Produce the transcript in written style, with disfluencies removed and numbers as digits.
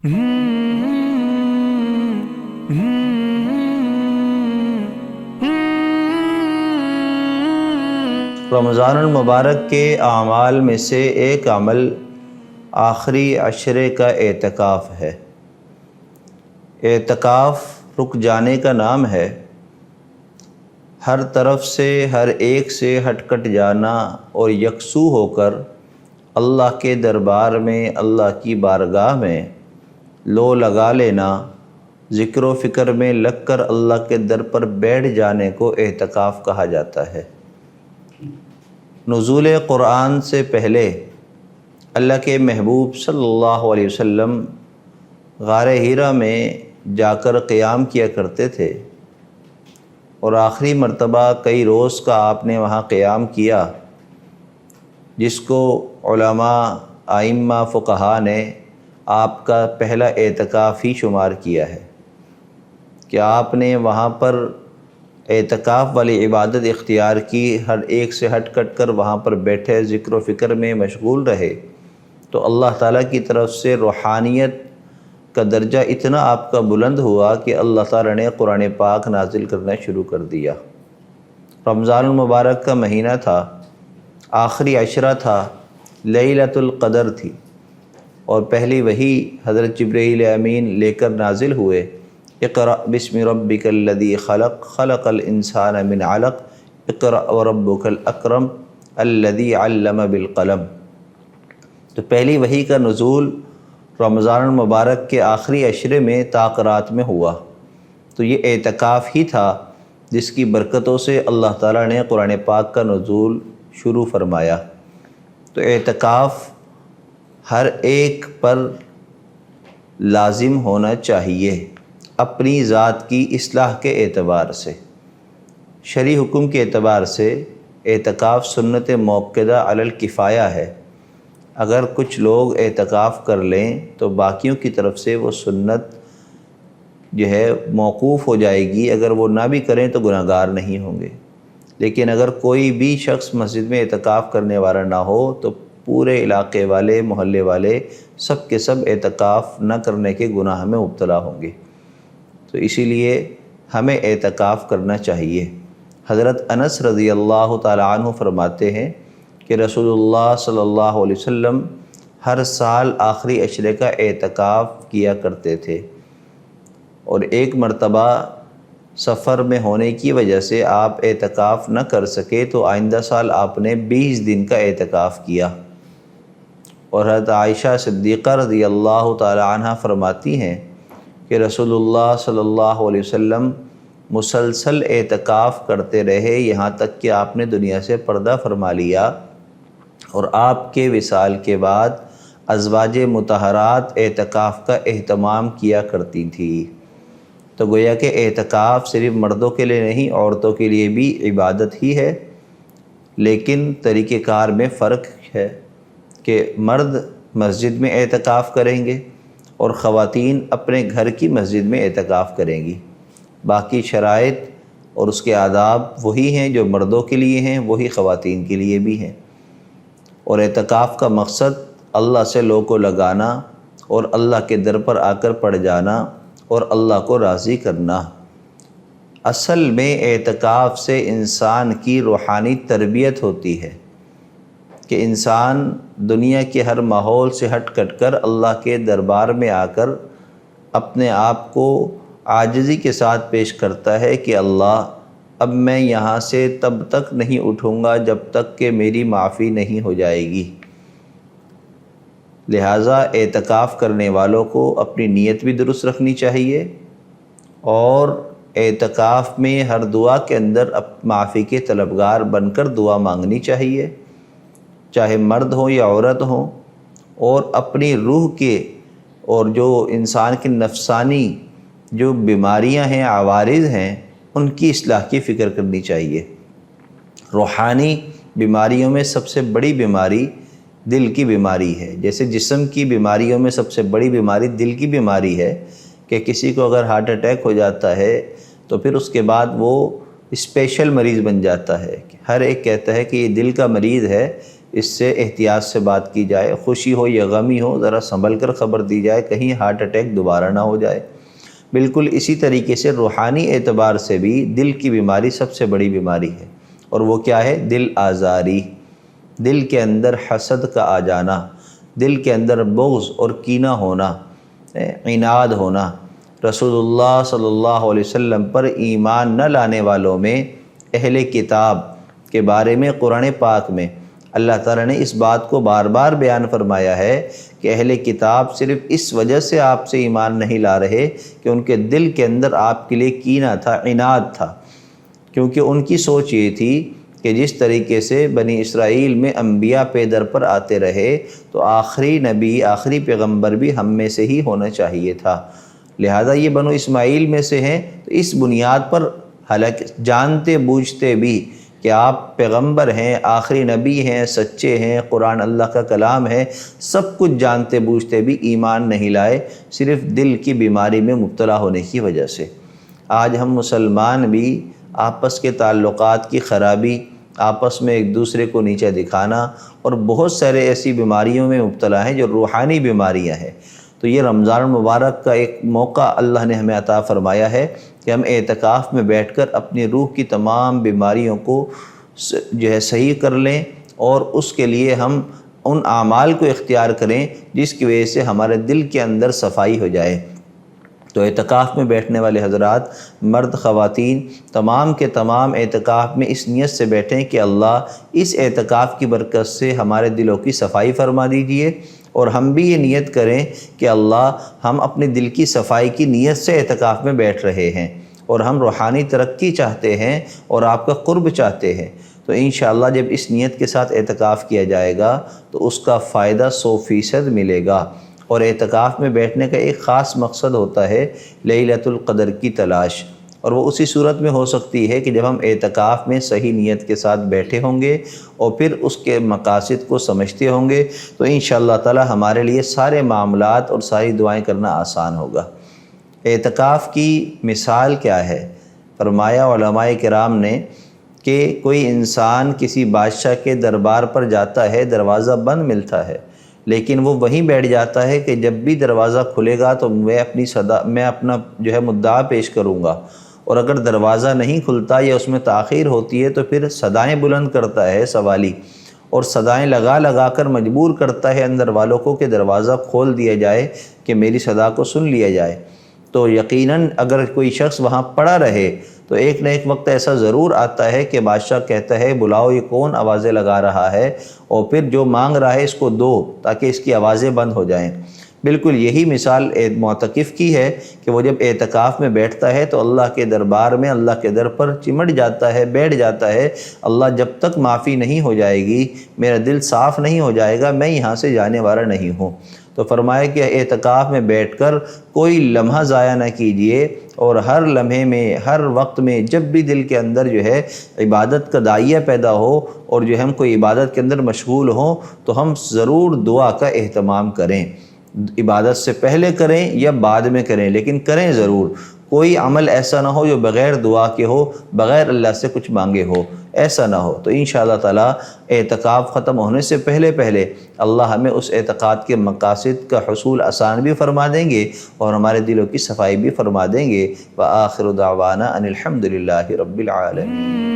رمضان المبارک کے اعمال میں سے ایک عمل آخری عشرے کا اعتکاف ہے۔ اعتکاف رک جانے کا نام ہے۔ ہر طرف سے ہر ایک سے ہٹ کٹ جانا اور یکسو ہو کر اللہ کے دربار میں، اللہ کی بارگاہ میں لو لگا لینا، ذکر و فکر میں لگ کر اللہ کے در پر بیٹھ جانے کو اعتکاف کہا جاتا ہے۔ نزول قرآن سے پہلے اللہ کے محبوب صلی اللہ علیہ وسلم غار حرا میں جا کر قیام کیا کرتے تھے، اور آخری مرتبہ کئی روز کا آپ نے وہاں قیام کیا، جس کو علماء، ائمہ، فقہا نے آپ کا پہلا اعتکاف ہی شمار کیا ہے کہ آپ نے وہاں پر اعتکاف والی عبادت اختیار کی، ہر ایک سے ہٹ کٹ کر وہاں پر بیٹھے، ذکر و فکر میں مشغول رہے، تو اللہ تعالیٰ کی طرف سے روحانیت کا درجہ اتنا آپ کا بلند ہوا کہ اللہ تعالیٰ نے قرآن پاک نازل کرنا شروع کر دیا۔ رمضان المبارک کا مہینہ تھا، آخری عشرہ تھا، لیلۃ القدر تھی، اور پہلی وحی حضرت جبرائیل امین لے کر نازل ہوئے، اقرأ بسم ربک الذی خلق، خلق الانسان من علق، اقرأ وربک الاکرم الذی علم بالقلم۔ تو پہلی وحی کا نزول رمضان المبارک کے آخری عشرے میں تاقرات میں ہوا، تو یہ اعتکاف ہی تھا جس کی برکتوں سے اللہ تعالیٰ نے قرآن پاک کا نزول شروع فرمایا۔ تو اعتکاف ہر ایک پر لازم ہونا چاہیے اپنی ذات کی اصلاح کے اعتبار سے۔ شرعی حکم کے اعتبار سے اعتکاف سنت موقدہ علی الکفایہ ہے۔ اگر کچھ لوگ اعتکاف کر لیں تو باقیوں کی طرف سے وہ سنت جو ہے موقوف ہو جائے گی، اگر وہ نہ بھی کریں تو گناہ گار نہیں ہوں گے۔ لیکن اگر کوئی بھی شخص مسجد میں اعتکاف کرنے والا نہ ہو تو پورے علاقے والے، محلے والے سب کے سب اعتکاف نہ کرنے کے گناہ میں مبتلا ہوں گے۔ تو اسی لیے ہمیں اعتکاف کرنا چاہیے۔ حضرت انس رضی اللہ تعالیٰ عنہ فرماتے ہیں کہ رسول اللہ صلی اللہ علیہ وسلم ہر سال آخری عشرے کا اعتکاف کیا کرتے تھے، اور ایک مرتبہ سفر میں ہونے کی وجہ سے آپ اعتکاف نہ کر سکے تو آئندہ سال آپ نے 20 دن کا اعتکاف کیا۔ اور حضرت عائشہ صدیقہ رضی اللہ تعالیٰ عنہ فرماتی ہیں کہ رسول اللہ صلی اللہ علیہ وسلم مسلسل اعتکاف کرتے رہے، یہاں تک کہ آپ نے دنیا سے پردہ فرما لیا، اور آپ کے وصال کے بعد ازواج مطہرات اعتکاف کا اہتمام کیا کرتی تھیں۔ تو گویا کہ اعتکاف صرف مردوں کے لیے نہیں، عورتوں کے لیے بھی عبادت ہی ہے، لیکن طریقہ کار میں فرق ہے کہ مرد مسجد میں اعتکاف کریں گے اور خواتین اپنے گھر کی مسجد میں اعتکاف کریں گی۔ باقی شرائط اور اس کے آداب وہی ہیں جو مردوں کے لیے ہیں، وہی خواتین کے لیے بھی ہیں۔ اور اعتکاف کا مقصد اللہ سے لو کو لگانا اور اللہ کے در پر آ کر پڑ جانا اور اللہ کو راضی کرنا۔ اصل میں اعتکاف سے انسان کی روحانی تربیت ہوتی ہے کہ انسان دنیا کے ہر ماحول سے ہٹ کٹ کر اللہ کے دربار میں آ کر اپنے آپ کو عاجزی کے ساتھ پیش کرتا ہے کہ اللہ، اب میں یہاں سے تب تک نہیں اٹھوں گا جب تک کہ میری معافی نہیں ہو جائے گی۔ لہٰذا اعتکاف کرنے والوں کو اپنی نیت بھی درست رکھنی چاہیے، اور اعتکاف میں ہر دعا کے اندر معافی کے طلبگار بن کر دعا مانگنی چاہیے، چاہے مرد ہوں یا عورت ہوں، اور اپنی روح کے اور جو انسان کی نفسانی جو بیماریاں ہیں، عوارض ہیں، ان کی اصلاح کی فکر کرنی چاہیے۔ روحانی بیماریوں میں سب سے بڑی بیماری دل کی بیماری ہے۔ جیسے جسم کی بیماریوں میں سب سے بڑی بیماری دل کی بیماری ہے کہ کسی کو اگر ہارٹ اٹیک ہو جاتا ہے تو پھر اس کے بعد وہ اسپیشل مریض بن جاتا ہے۔ ہر ایک کہتا ہے کہ یہ دل کا مریض ہے، اس سے احتیاط سے بات کی جائے، خوشی ہو یا غمی ہو ذرا سنبھل کر خبر دی جائے، کہیں ہارٹ اٹیک دوبارہ نہ ہو جائے۔ بالکل اسی طریقے سے روحانی اعتبار سے بھی دل کی بیماری سب سے بڑی بیماری ہے، اور وہ کیا ہے؟ دل آزاری، دل کے اندر حسد کا آ جانا، دل کے اندر بغض اور کینہ ہونا، عناد ہونا۔ رسول اللہ صلی اللہ علیہ وسلم پر ایمان نہ لانے والوں میں اہل کتاب کے بارے میں قرآن پاک میں اللہ تعالیٰ نے اس بات کو بار بار بیان فرمایا ہے کہ اہل کتاب صرف اس وجہ سے آپ سے ایمان نہیں لا رہے کہ ان کے دل کے اندر آپ کے لیے کینہ تھا، عناد تھا، کیونکہ ان کی سوچ یہ تھی کہ جس طریقے سے بنی اسرائیل میں انبیاء پے در پر آتے رہے تو آخری نبی، آخری پیغمبر بھی ہم میں سے ہی ہونا چاہیے تھا، لہذا یہ بنو اسماعیل میں سے ہیں، تو اس بنیاد پر حالانکہ جانتے بوجھتے بھی کہ آپ پیغمبر ہیں، آخری نبی ہیں، سچے ہیں، قرآن اللہ کا کلام ہے، سب کچھ جانتے بوجھتے بھی ایمان نہیں لائے، صرف دل کی بیماری میں مبتلا ہونے کی وجہ سے۔ آج ہم مسلمان بھی آپس کے تعلقات کی خرابی، آپس میں ایک دوسرے کو نیچا دکھانا اور بہت سارے ایسی بیماریوں میں مبتلا ہیں جو روحانی بیماریاں ہیں۔ تو یہ رمضان المبارک کا ایک موقع اللہ نے ہمیں عطا فرمایا ہے کہ ہم اعتکاف میں بیٹھ کر اپنی روح کی تمام بیماریوں کو جو ہے صحیح کر لیں، اور اس کے لیے ہم ان اعمال کو اختیار کریں جس کی وجہ سے ہمارے دل کے اندر صفائی ہو جائے۔ تو اعتکاف میں بیٹھنے والے حضرات، مرد خواتین، تمام کے تمام اعتکاف میں اس نیت سے بیٹھیں کہ اللہ اس اعتکاف کی برکت سے ہمارے دلوں کی صفائی فرما دیجئے، اور ہم بھی یہ نیت کریں کہ اللہ ہم اپنے دل کی صفائی کی نیت سے اعتکاف میں بیٹھ رہے ہیں، اور ہم روحانی ترقی چاہتے ہیں اور آپ کا قرب چاہتے ہیں۔ تو انشاءاللہ جب اس نیت کے ساتھ اعتکاف کیا جائے گا تو اس کا فائدہ 100% ملے گا۔ اور اعتکاف میں بیٹھنے کا ایک خاص مقصد ہوتا ہے لیلۃ القدر کی تلاش، اور وہ اسی صورت میں ہو سکتی ہے کہ جب ہم اعتکاف میں صحیح نیت کے ساتھ بیٹھے ہوں گے اور پھر اس کے مقاصد کو سمجھتے ہوں گے، تو انشاءاللہ تعالی ہمارے لیے سارے معاملات اور ساری دعائیں کرنا آسان ہوگا۔ اعتکاف کی مثال کیا ہے؟ فرمایا علماء کرام نے کہ کوئی انسان کسی بادشاہ کے دربار پر جاتا ہے، دروازہ بند ملتا ہے، لیکن وہ وہیں بیٹھ جاتا ہے کہ جب بھی دروازہ کھلے گا تو میں اپنا جو ہے مدعا پیش کروں گا، اور اگر دروازہ نہیں کھلتا یا اس میں تاخیر ہوتی ہے تو پھر صدائیں بلند کرتا ہے سوالی، اور صدائیں لگا لگا کر مجبور کرتا ہے اندر والوں کو کہ دروازہ کھول دیا جائے کہ میری صدا کو سن لیا جائے۔ تو یقیناً اگر کوئی شخص وہاں پڑا رہے تو ایک نہ ایک وقت ایسا ضرور آتا ہے کہ بادشاہ کہتا ہے بلاؤ یہ کون آوازیں لگا رہا ہے، اور پھر جو مانگ رہا ہے اس کو دو تاکہ اس کی آوازیں بند ہو جائیں۔ بالکل یہی مثال معتکف کی ہے کہ وہ جب اعتکاف میں بیٹھتا ہے تو اللہ کے دربار میں، اللہ کے در پر چمٹ جاتا ہے، بیٹھ جاتا ہے، اللہ جب تک معافی نہیں ہو جائے گی، میرا دل صاف نہیں ہو جائے گا، میں یہاں سے جانے والا نہیں ہوں۔ تو فرمایا کہ اعتکاف میں بیٹھ کر کوئی لمحہ ضائع نہ کیجیے، اور ہر لمحے میں، ہر وقت میں جب بھی دل کے اندر جو ہے عبادت کا داعیہ پیدا ہو اور جو ہم کوئی عبادت کے اندر مشغول ہوں تو ہم ضرور دعا کا اہتمام کریں۔ عبادت سے پہلے کریں یا بعد میں کریں، لیکن کریں ضرور۔ کوئی عمل ایسا نہ ہو جو بغیر دعا کے ہو، بغیر اللہ سے کچھ مانگے ہو، ایسا نہ ہو۔ تو انشاءاللہ تعالی اعتکاف ختم ہونے سے پہلے پہلے اللہ ہمیں اس اعتقاد کے مقاصد کا حصول آسان بھی فرما دیں گے اور ہمارے دلوں کی صفائی بھی فرما دیں گے۔ وآخر دعوانا ان الحمد للہ رب العالمین۔